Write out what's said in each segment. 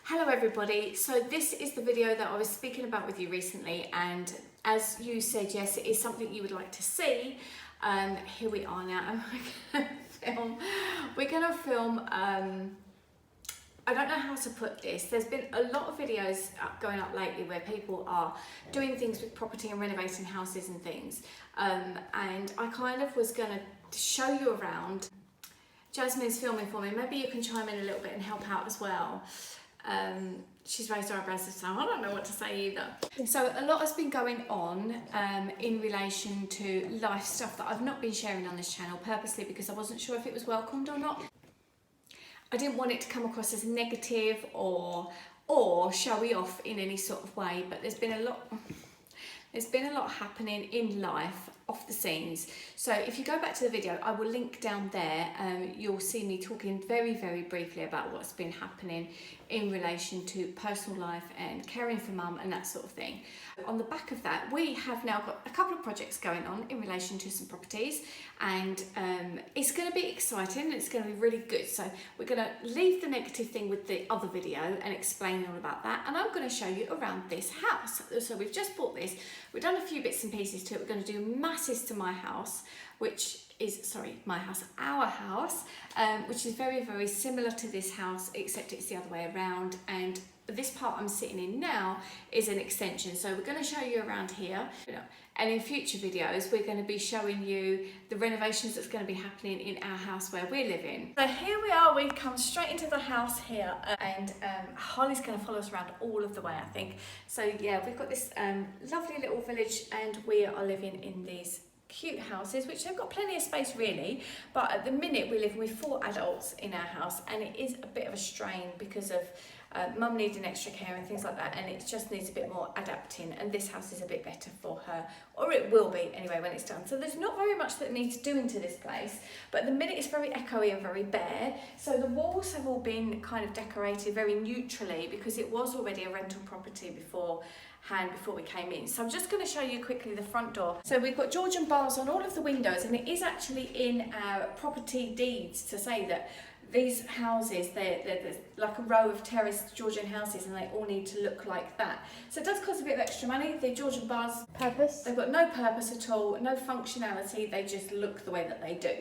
Hello everybody, so this is the video that I was speaking about with you recently, and as you said, yes, it is something you would like to see. Here we are now, and we're gonna film, I don't know how to put this. There's been a lot of videos going up lately where people are doing things with property and renovating houses and things, and I kind of was gonna show you around. Jasmine's filming for me, maybe you can chime in a little bit and help out as well. She's raised her eyebrows this time. I don't know what to say either. So a lot has been going on in relation to life stuff that I've not been sharing on this channel purposely because I wasn't sure if it was welcomed or not. I didn't want it to come across as negative or showy off in any sort of way, but there's been a lot happening in life off the scenes. So if you go back to the video, I will link down there. You'll see me talking very briefly about what's been happening in relation to personal life and caring for mum and that sort of thing. On the back of that, we have now got a couple of projects going on in relation to some properties, and it's going to be exciting. It's going to be really good. So we're going to leave the negative thing with the other video and explain all about that, and I'm going to show you around this house. So we've just bought this. We've done a few bits and pieces to it. We're going to do masses to my house, which is, our house, which is very similar to this house, except it's the other way around, and this part I'm sitting in now is an extension. So we're going to show you around here, and in future videos we're going to be showing you the renovations that's going to be happening in our house where we're living. So here we are, we've come straight into the house here, and Holly's going to follow us around all of the way, I think. So yeah, we've got this lovely little village, and we are living in these cute houses, which they've got plenty of space really, but at the minute we're living with 4 adults in our house, and it is a bit of a strain because of mum needing extra care and things like that, and it just needs a bit more adapting, and this house is a bit better for her, or it will be anyway when it's done. So there's not very much that needs doing to this place, but at the minute it's very echoey and very bare. So the walls have all been kind of decorated very neutrally because it was already a rental property before we came in. So I'm just going to show you quickly the front door. So we've got Georgian bars on all of the windows, and it is actually in our property deeds to say that these houses, they're like a row of terraced Georgian houses, and they all need to look like that. So it does cost a bit of extra money. The Georgian bars, purpose? They've got no purpose at all, no functionality, they just look the way that they do.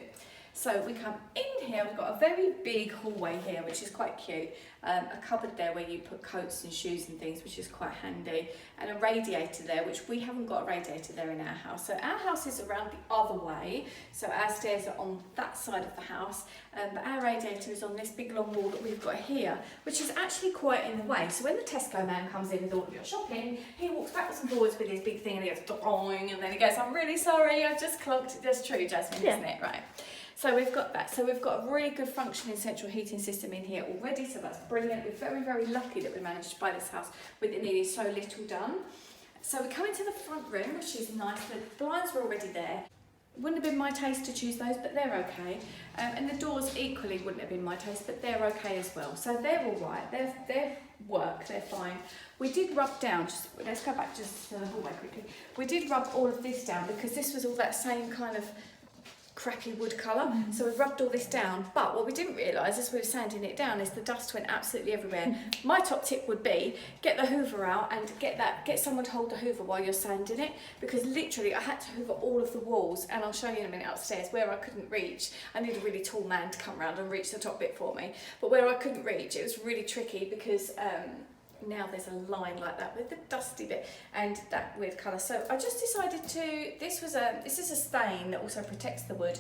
So we come in here, we've got a very big hallway here, which is quite cute. A cupboard there where you put coats and shoes and things, which is quite handy. And a radiator there, which we haven't got a radiator there in our house. So our house is around the other way. So our stairs are on that side of the house. But our radiator is on this big long wall that we've got here, which is actually quite in the way. So when the Tesco man comes in with all of your shopping, he walks backwards and forwards with his big thing, and he goes, doing, and then he goes, I'm really sorry, I've just clogged it. That's true, Jasmine, yeah. Isn't it? Right. So we've got that. So we've got a really good functioning central heating system in here already, so that's brilliant. We're very lucky that we managed to buy this house with it needing so little done. So we come into the front room, which is nice. The blinds were already there. It wouldn't have been my taste to choose those, but they're okay. And the doors equally wouldn't have been my taste, but they're okay as well. So they're all right. They're work. They're fine. We did rub down. Let's go back just to the hallway quickly. We did rub all of this down because this was all that same kind of crappy wood colour, so we rubbed all this down, but what we didn't realise as we were sanding it down is the dust went absolutely everywhere. My top tip would be get the hoover out and get someone to hold the hoover while you're sanding it, because literally I had to hoover all of the walls, and I'll show you in a minute upstairs where I couldn't reach. I need a really tall man to come around and reach the top bit for me, but where I couldn't reach, it was really tricky because now there's a line like that with the dusty bit and that weird colour. So I just decided this is a stain that also protects the wood.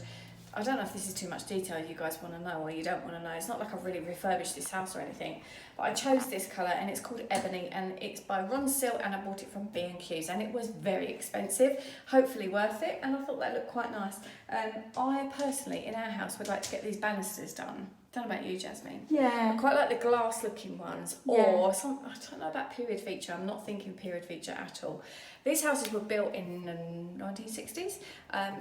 I don't know if this is too much detail you guys want to know or you don't want to know. It's not like I've really refurbished this house or anything, but I chose this colour, and it's called Ebony, and it's by Ron Sill, and I bought it from B&Q's, and it was very expensive, hopefully worth it, and I thought that looked quite nice. I personally, in our house, would like to get these banisters done. Don't know about you, Jasmine. Yeah. I quite like the glass looking ones, or some, I don't know about period feature. I'm not thinking period feature at all. These houses were built in the 1960s,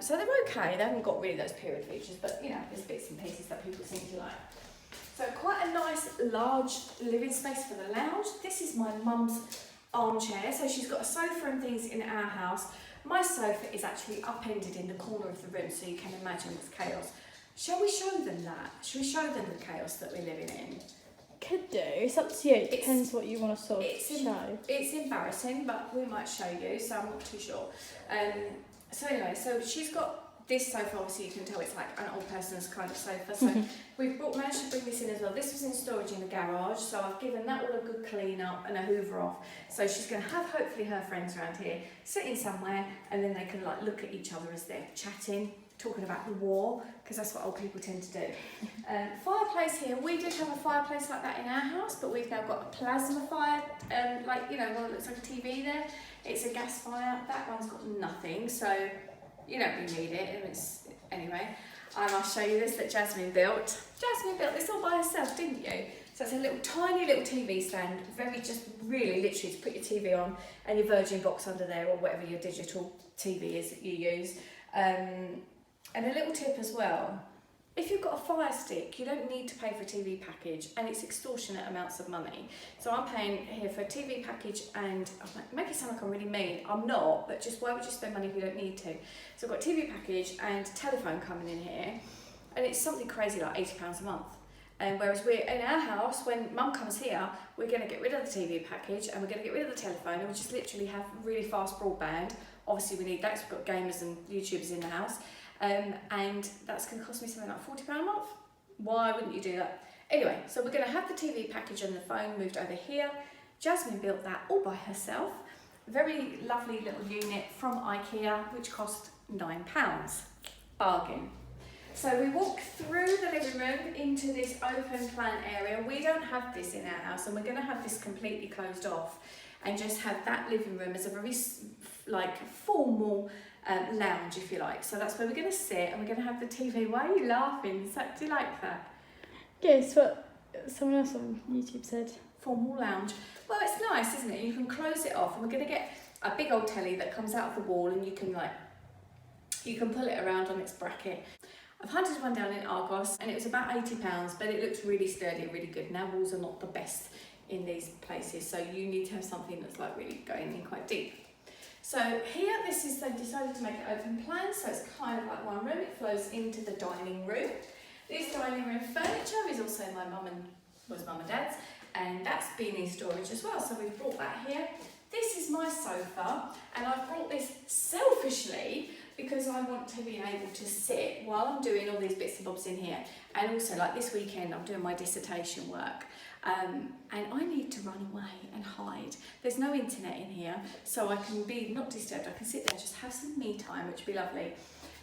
so they're okay. They haven't got really those period features, but there's bits and pieces that people seem to like. So quite a nice large living space for the lounge. This is my mum's armchair, so she's got a sofa and things in our house. My sofa is actually upended in the corner of the room, so you can imagine it's chaos. Shall we show them that? Shall we show them the chaos that we're living in? could do. It's up to you. It depends what you want to sort of show. It's embarrassing, but we might show you, so I'm not too sure. So anyway, so she's got this sofa, obviously you can tell it's like an old person's kind of sofa. So we've managed to bring this in as well. This was in storage in the garage, so I've given that all a good clean up and a hoover off. So she's going to have hopefully her friends around here sitting somewhere, and then they can like look at each other as they're chatting, talking about the war, because that's what old people tend to do. Fireplace here. We did have a fireplace like that in our house, but we've now got a plasma fire, like, you know, one that looks like a TV there. It's a gas fire. That one's got nothing, so you don't really need it. Anyway, I'll show you this that Jasmine built. Jasmine built this all by herself, didn't you? So it's a little tiny little TV stand, very just really literally to put your TV on and your Virgin box under there, or whatever your digital TV is that you use. And a little tip as well, if you've got a Fire Stick, you don't need to pay for a TV package, and it's extortionate amounts of money. So I'm paying here for a TV package, and I make it sound like I'm really mean. I'm not, but just why would you spend money if you don't need to? So I've got a TV package and telephone coming in here, and it's something crazy like £80 a month. And whereas we're in our house, when Mum comes here, we're going to get rid of the TV package and we're going to get rid of the telephone, and we just literally have really fast broadband. Obviously we need that because we've got gamers and YouTubers in the house. And that's going to cost me something like £40 a month. Why wouldn't you do that? Anyway, so we're going to have the TV package and the phone moved over here. Jasmine built that all by herself. Very lovely little unit from IKEA, which cost £9. Bargain. So we walk through the living room into this open plan area. We don't have this in our house, and we're going to have this completely closed off and just have that living room as a very like formal lounge, if you like. So that's where we're going to sit, and we're going to have the TV. Why are you laughing? Do you like that? Yes, what someone else on YouTube said. Formal lounge. Well, it's nice, isn't it? You can close it off, and we're going to get a big old telly that comes out of the wall, and you can pull it around on its bracket. I've hunted one down in Argos, and it was about £80, but it looks really sturdy and really good. Now walls are not the best in these places, so you need to have something that's like really going in quite deep. So here, they decided to make it open plan, so it's kind of like one room. It flows into the dining room. This dining room furniture is also my mum and dad's, and that's been in storage as well, so we've brought that here. This is my sofa, and I've brought this selfishly because I want to be able to sit while I'm doing all these bits and bobs in here. And also, like this weekend, I'm doing my dissertation work. And I need to run away and hide. There's no internet in here, so I can be not disturbed. I can sit there and just have some me time, which would be lovely.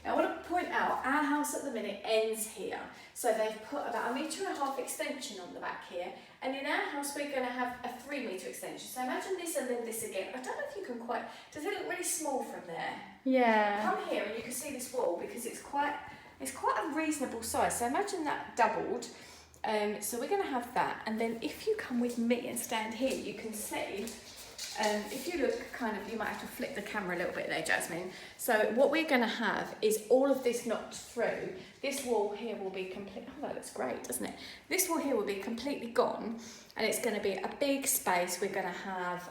Now, I want to point out, our house at the minute ends here. So they've put about 1.5 metre extension on the back here. And in our house, we're going to have a 3 metre extension. So imagine this and then this again. I don't know if you can quite, does it look really small from there? Yeah. Come here and you can see this wall because it's quite a reasonable size. So imagine that doubled. So we're going to have that, and then if you come with me and stand here, you can see, if you look kind of, you might have to flip the camera a little bit there, Jasmine. So what we're going to have is all of this knocked through. This wall here will be complete, oh that looks great, doesn't it? This wall here will be completely gone, and it's going to be a big space. We're going to have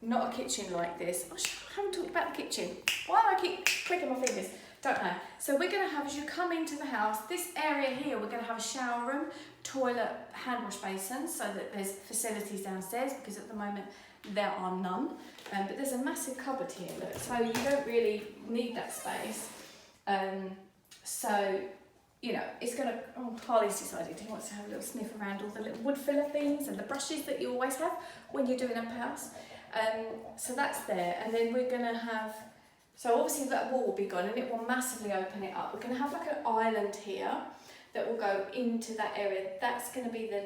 not a kitchen like this. Oh, I haven't talked about the kitchen. Why do I keep clicking my fingers? Don't know. So we're going to have, as you come into the house, this area here, we're going to have a shower room, toilet, hand wash basin, so that there's facilities downstairs, because at the moment there are none. But there's a massive cupboard here, look, so you don't really need that space. So, you know, it's going to, Harley's decided he wants to have a little sniff around all the little wood filler things and the brushes that you always have when you're doing a house. So that's there, and then we're going to have, so obviously that wall will be gone and it will massively open it up. We're going to have like an island here that will go into that area. That's going to be the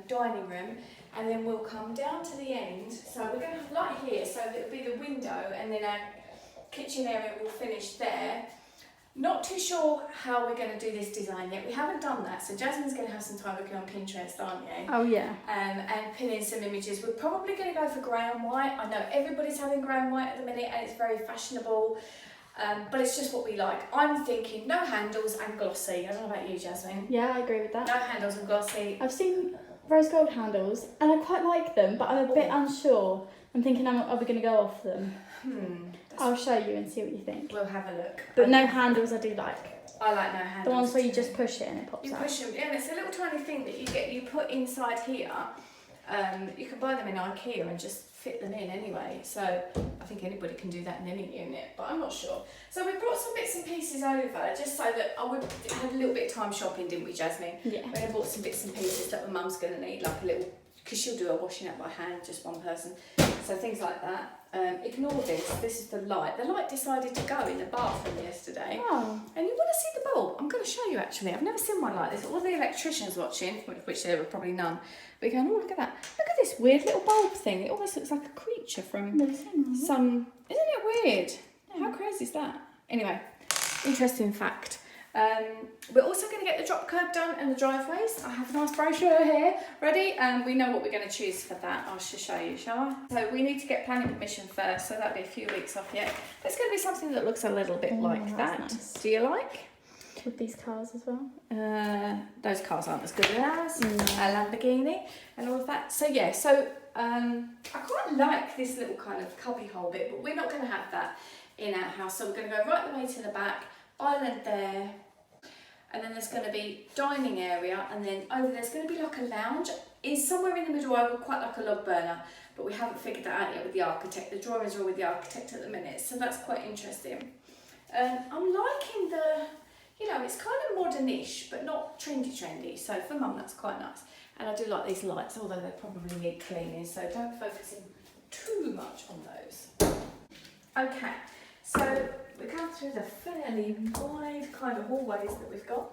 dining room, and then we'll come down to the end. So we're going to have light here, so it'll be the window, and then our kitchen area will finish there. Not too sure how we're going to do this design yet. We haven't done that, so Jasmine's going to have some time looking on Pinterest, aren't you? Oh yeah. And pinning some images. We're probably going to go for grey and white. I know everybody's having grey and white at the minute, and it's very fashionable, but it's just what we like. I'm thinking no handles and glossy. I don't know about you, Jasmine. Yeah, I agree with that. No handles and glossy. I've seen rose gold handles, and I quite like them, but I'm a bit unsure. I'm thinking, are we going to go off them? I'll show you and see what you think. We'll have a look. But no handles I do like. I like no handles. The ones where you just push it and it pops out. You push them, yeah, and it's a little tiny thing that you put inside here. You can buy them in IKEA and just fit them in anyway. So I think anybody can do that in any unit, but I'm not sure. So we brought some bits and pieces over just so that we had a little bit of time shopping, didn't we, Jasmine? Yeah. We bought some bits and pieces that my mum's going to need, like a little, because she'll do her washing up by hand, just one person. So things like that. Ignore this. This is the light. The light decided to go in the bathroom yesterday. Oh. And you want to see the bulb? I'm going to show you actually. I've never seen one like this. All the electricians watching, which there were probably none, we're going, oh, look at that. Look at this weird little bulb thing. It almost looks like a creature from some... Isn't it weird? How crazy is that? Anyway, interesting fact. We're also going to get the drop curb done and the driveways. I have a nice brochure here ready, and we know what we're going to choose for that. I'll just show you, shall I? So we need to get planning permission first, so that'll be a few weeks off yet. There's going to be something that looks a little bit like that. Nice. Do you like? With these cars as well? Those cars aren't as good as ours. A Lamborghini and all of that. So yeah, so I quite like this little kind of cubby hole bit, but we're not going to have that in our house. So we're going to go right the way to the back, island there. And then there's going to be dining area, and then over there's going to be like a lounge. Is somewhere in the middle. I would quite like a log burner, but we haven't figured that out yet with the architect. The drawings are all with the architect at the minute, so that's quite interesting. I'm liking the, you know, it's kind of modernish, but not trendy. So for mum, that's quite nice. And I do like these lights, although they probably need cleaning, so don't focus in too much on those. Okay, so we're going through the fairly wide kind of hallways that we've got.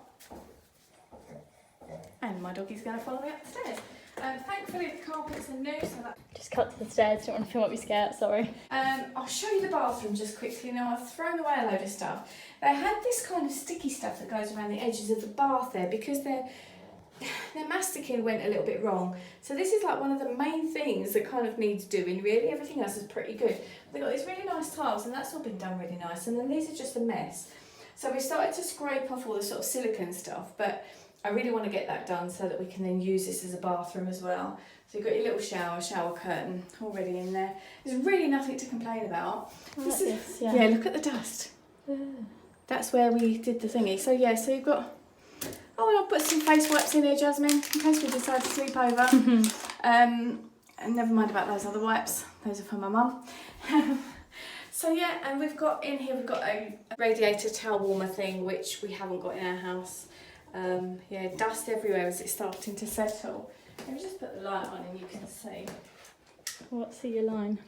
And my doggy's going to follow me up the stairs. Thankfully the carpets are new, so that... Just cut to the stairs, don't want to feel like we scared, sorry. I'll show you the bathroom just quickly. Now I've thrown away a load of stuff. They had this kind of sticky stuff that goes around the edges of the bath there because their masticing went a little bit wrong. So this is like one of the main things that kind of needs doing really. Everything else is pretty good. They've got these really nice tiles and that's all been done really nice. And then these are just a mess. So we started to scrape off all the sort of silicone stuff, but I really want to get that done so that we can then use this as a bathroom as well. So you've got your little shower curtain already in there. There's really nothing to complain about. Yeah, look at the dust. That's where we did the thingy. So yeah, so you've got... Oh, and I'll put some face wipes in here, Jasmine, in case we decide to sleep over. And never mind about those other wipes. Those are for my mum. So yeah, and we've got in here, we've got a radiator towel warmer thing, which we haven't got in our house. Yeah, dust everywhere as it's starting to settle. Let me just put the light on and you can see. What's your line?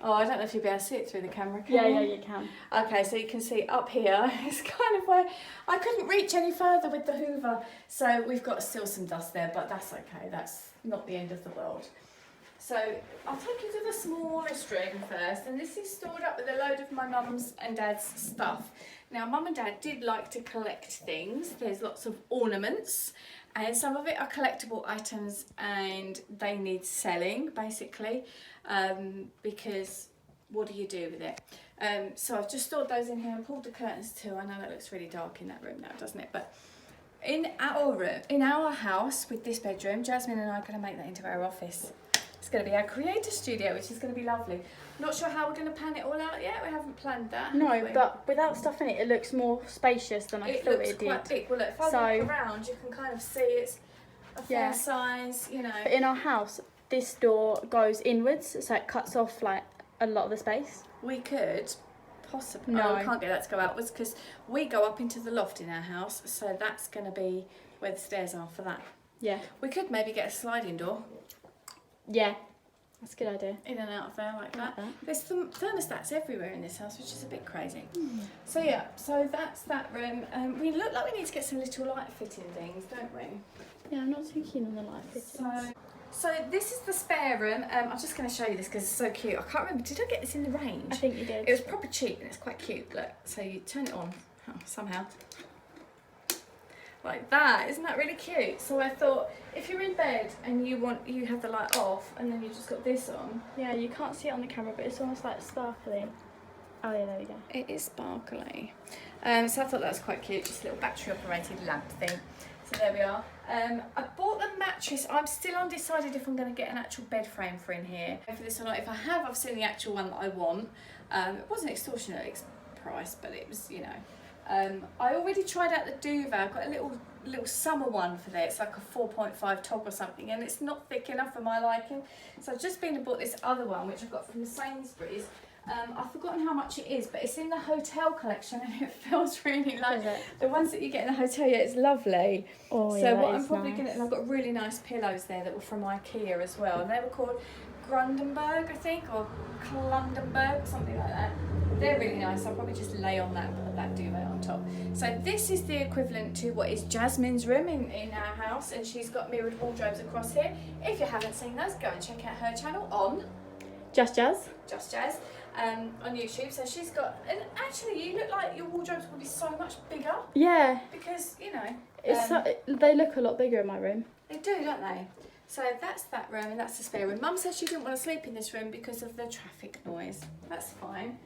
Oh, I don't know if you'll be able to see it through the camera, can you? Yeah, you can. Okay, so you can see up here, it's kind of where I couldn't reach any further with the hoover. So we've got still some dust there, but that's okay. That's not the end of the world. So I'll take you to the smallest room first, and this is stored up with a load of my mum's and dad's stuff. Now, mum and dad did like to collect things. There's lots of ornaments, and some of it are collectible items, and they need selling, basically, because what do you do with it? So I've just stored those in here and pulled the curtains too. I know that looks really dark in that room now, doesn't it? But in our room, in our house with this bedroom, Jasmine and I are going to make that into our office. It's going to be our creator studio, which is going to be lovely. Not sure how we're going to pan it all out yet. We haven't planned that. No, but without stuff in it, it looks more spacious than I thought it did. It looks quite big. Well, look, if I look around, you can kind of see it's a fair size, you know. But in our house, this door goes inwards, so it cuts off like a lot of the space. We could possibly. No, we can't get that to go outwards because we go up into the loft in our house, so that's going to be where the stairs are for that. Yeah. We could maybe get a sliding door. Yeah, that's a good idea. In and out of there like that. There's thermostats everywhere in this house, which is a bit crazy. So yeah, so that's that room. We look like we need to get some little light fitting things, don't we? Yeah, I'm not too keen on the light fittings. So this is the spare room. I'm just going to show you this because it's so cute. I can't remember, did I get this in the range? I think you did. It was proper cheap and it's quite cute. Look, so you turn it on somehow. Like that, isn't that really cute? So I thought, if you're in bed and you have the light off and then you just got this on. Yeah, you can't see it on the camera, but it's almost like sparkly. Oh yeah, there we go. It is sparkly. So I thought that was quite cute, just a little battery operated lamp thing. So there we are. I bought the mattress. I'm still undecided if I'm going to get an actual bed frame for in here for this or not. If I have, I've seen the actual one that I want. It wasn't extortionate price, but it was, you know. I already tried out the duvet. I've got a little summer one for there. It's like a 4.5 top or something, and it's not thick enough for my liking. So I've just been and bought this other one, which I got from Sainsbury's. I've forgotten how much it is, but it's in the hotel collection, and it feels really like the ones that you get in the hotel. Yeah, it's lovely. Oh, so yeah, what I'm probably nice. gonna, and I've got really nice pillows there that were from IKEA as well, and they were called Grundenberg, I think, or Klundenberg, something like that. They're really nice. I'll probably just lay on that duvet on top. So this is the equivalent to what is Jasmine's room in our house, and she's got mirrored wardrobes across here. If you haven't seen those, go and check out her channel on Just Jazz. On YouTube. So she's got, and actually you look like your wardrobes will be so much bigger. Yeah. Because, you know, they look a lot bigger in my room. they do, don't they? So that's that room, and that's the spare room. Mum said she didn't want to sleep in this room because of the traffic noise. That's fine.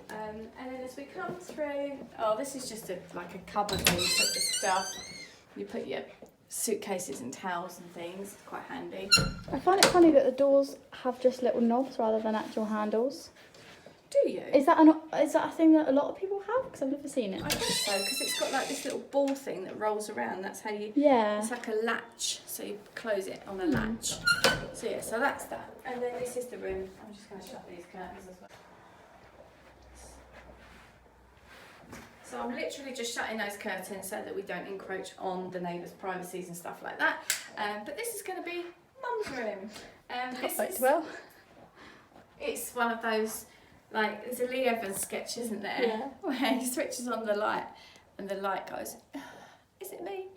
And then as we come through, oh, this is just like a cupboard where you put the stuff. You put your suitcases and towels and things. It's quite handy. I find it funny that the doors have just little knobs rather than actual handles. Do you? Is that a thing that a lot of people have? Because I've never seen it. I think so, because it's got like this little ball thing that rolls around. That's how you. Yeah. It's like a latch, so you close it on a latch. So yeah, so that's that. And then this is the room. I'm just going to shut these curtains as well. So I'm literally just shutting those curtains so that we don't encroach on the neighbours' privacies and stuff like that. But this is going to be Mum's room. Well. It's one of those, like, there's a Lee Evans sketch, isn't there? Yeah. Where he switches on the light and the light goes, is it me?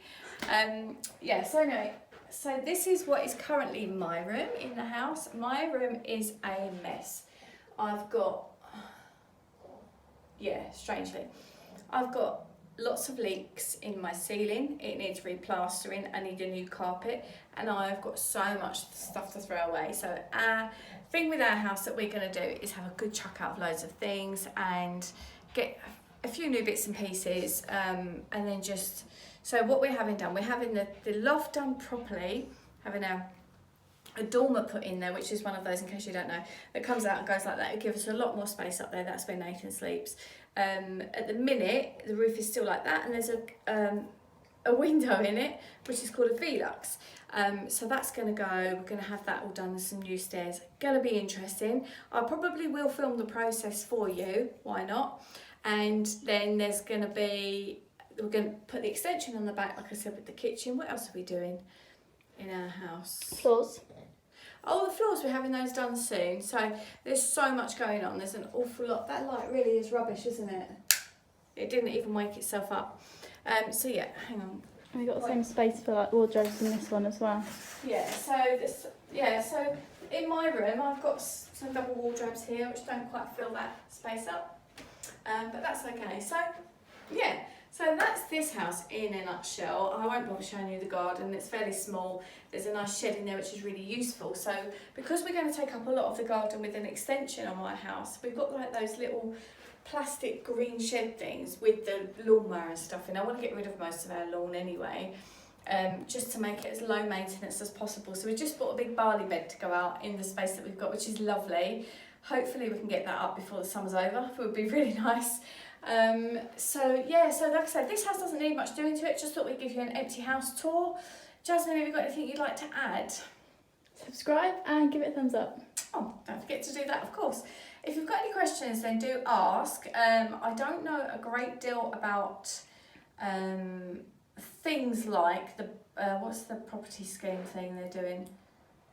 Yeah, so anyway, so this is what is currently my room in the house. My room is a mess. I've got, yeah, strangely, I've got lots of leaks in my ceiling. It needs replastering. I need a new carpet, and I've got so much stuff to throw away. So our thing with our house that we're going to do is have a good chuck out of loads of things and get a few new bits and pieces, and then just, so what we're having done, we're having the loft done properly, having a dormer put in there, which is one of those, in case you don't know, that comes out and goes like that. It gives us a lot more space up there. That's where Nathan sleeps. At the minute, the roof is still like that, and there's a window in it, which is called a Velux. So that's going to go. We're going to have that all done with some new stairs. Going to be interesting. I probably will film the process for you. Why not? And then there's going to be, we're going to put the extension on the back, like I said, with the kitchen. What else are we doing in our house? Floors. Oh, the floors, we're having those done soon. So there's so much going on. There's an awful lot. That light really is rubbish, isn't it? It didn't even wake itself up. So yeah, hang on. We got the same space for like wardrobes in this one as well. Yeah, so this, yeah, so in my room I've got some double wardrobes here which don't quite fill that space up. But that's okay. So yeah, so that's this house in a nutshell. I won't bother showing you the garden. It's fairly small. There's a nice shed in there which is really useful. So because we're going to take up a lot of the garden with an extension on my house, we've got like those little plastic green shed things with the lawnmower and stuff in. I want to get rid of most of our lawn anyway, just to make it as low maintenance as possible. So we just bought a big barley bed to go out in the space that we've got, which is lovely. Hopefully we can get that up before the summer's over. It would be really nice. So yeah, so like I said, this house doesn't need much doing to it. Just thought we'd give you an empty house tour. Jasmine, have you got anything you'd like to add? Subscribe and give it a thumbs up. Oh, don't forget to do that, of course. If you've got any questions, then do ask. I don't know a great deal about things like the what's the property scheme thing they're doing?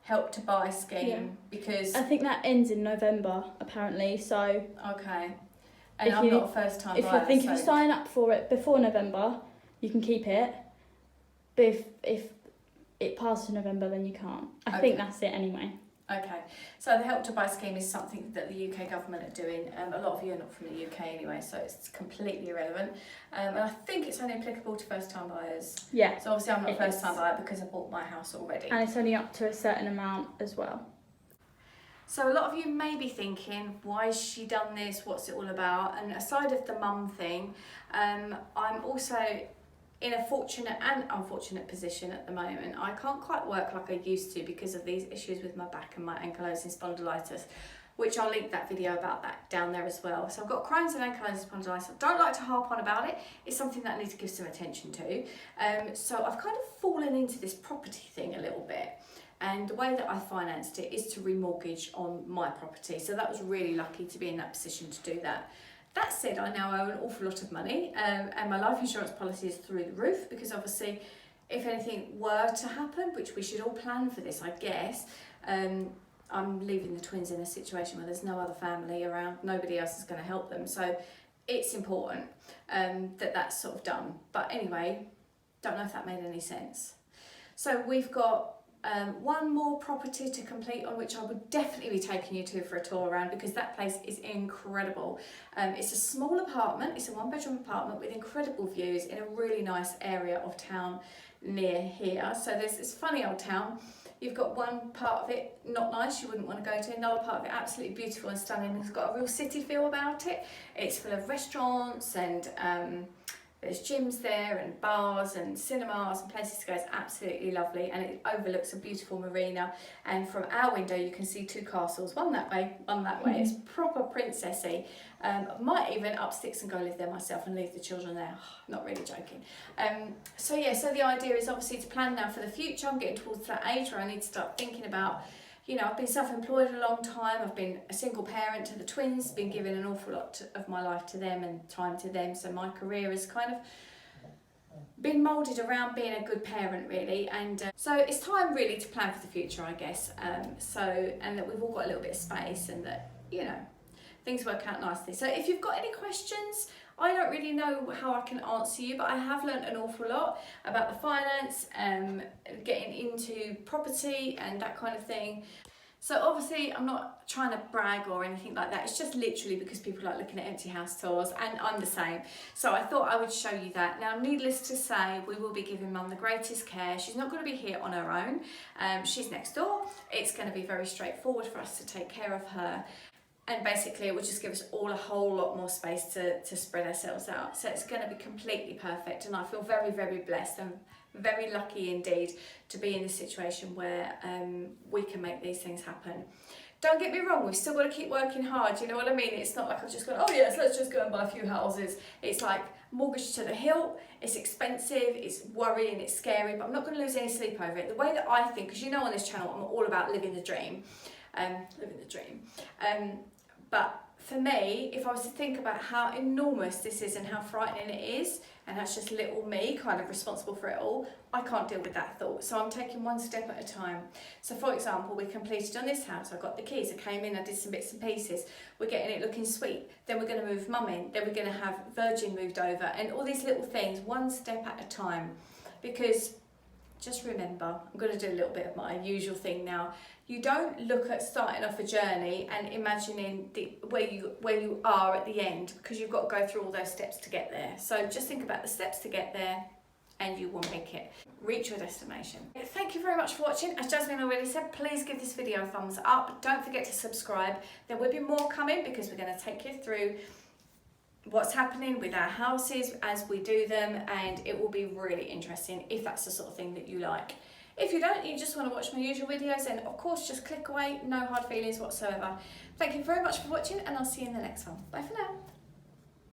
Help to Buy scheme, Yeah. because I think that ends in November apparently. So okay, and I'm not a first time buyer. If you sign up for it before November, you can keep it. But if it passes November, then you can't. I think that's it anyway. Okay, so the Help to Buy scheme is something that the UK government are doing. A lot of you are not from the UK anyway, so it's completely irrelevant. And I think it's only applicable to first-time buyers. Yeah. So obviously I'm not a first-time buyer because I bought my house already. And it's only up to a certain amount as well. So a lot of you may be thinking, why has she done this? What's it all about? And aside of the mum thing, I'm also in a fortunate and unfortunate position at the moment. I can't quite work like I used to because of these issues with my back and my ankylosing spondylitis, which I'll link that video about that down there as well. So I've got Crohn's and ankylosing spondylitis. I don't like to harp on about it. It's something that I need to give some attention to. So I've kind of fallen into this property thing a little bit. And the way that I financed it is to remortgage on my property. So that was really lucky to be in that position to do that. That said, I now owe an awful lot of money, and my life insurance policy is through the roof, because obviously if anything were to happen, which we should all plan for this, I guess, I'm leaving the twins in a situation where there's no other family around, nobody else is going to help them. So it's important that that's sort of done. But anyway, don't know if that made any sense. So we've got one more property to complete on, which I would definitely be taking you to for a tour around, because that place is incredible. It's a small apartment, it's a 1-bedroom apartment with incredible views in a really nice area of town near here. So there's this funny old town. You've got one part of it not nice, you wouldn't want to go to, another part of it absolutely beautiful and stunning. It's got a real city feel about it. It's full of restaurants and there's gyms there and bars and cinemas and places to go. It's absolutely lovely, and it overlooks a beautiful marina. And from our window you can see 2 castles, one that way, one that way. It's proper princessy. Might even up sticks and go live there myself and leave the children there. Not really joking. So yeah, so the idea is obviously to plan now for the future. I'm getting towards that age where I need to start thinking about, you know, I've been self-employed a long time, I've been a single parent to the twins, been giving an awful lot of my life to them and time to them, so my career has kind of been moulded around being a good parent really, and so it's time really to plan for the future, I guess, and that we've all got a little bit of space and that, you know, things work out nicely. So if you've got any questions, I don't really know how I can answer you, but I have learned an awful lot about the finance, getting into property and that kind of thing. So obviously I'm not trying to brag or anything like that. It's just literally because people like looking at empty house tours, and I'm the same. So I thought I would show you that. Now, needless to say, we will be giving Mum the greatest care. She's not going to be here on her own. She's next door. It's going to be very straightforward for us to take care of her. And basically it will just give us all a whole lot more space to spread ourselves out. So it's going to be completely perfect, and I feel very, very blessed and very lucky indeed to be in this situation where we can make these things happen. Don't get me wrong, we've still got to keep working hard, you know what I mean? It's not like I've just gone, oh yes, let's just go and buy a few houses. It's like mortgage to the hilt, it's expensive, it's worrying, it's scary, but I'm not going to lose any sleep over it. The way that I think, because you know on this channel I'm all about living the dream. But for me, if I was to think about how enormous this is and how frightening it is, and that's just little me kind of responsible for it all, I can't deal with that thought. So I'm taking one step at a time. So for example, we completed on this house, I got the keys, I came in, I did some bits and pieces, we're getting it looking sweet, then we're going to move Mum in, then we're going to have Virgin moved over, and all these little things, one step at a time. Because just remember, I'm going to do a little bit of my usual thing now. You don't look at starting off a journey and imagining where you are at the end, because you've got to go through all those steps to get there. So just think about the steps to get there, and you will make it. Reach your destination. Thank you very much for watching. As Jasmine already said, please give this video a thumbs up. Don't forget to subscribe. There will be more coming, because we're going to take you through what's happening with our houses as we do them, and it will be really interesting if that's the sort of thing that you like. If you don't, you just want to watch my usual videos, then of course just click away, no hard feelings whatsoever. Thank you very much for watching, and I'll see you in the next one. Bye for now.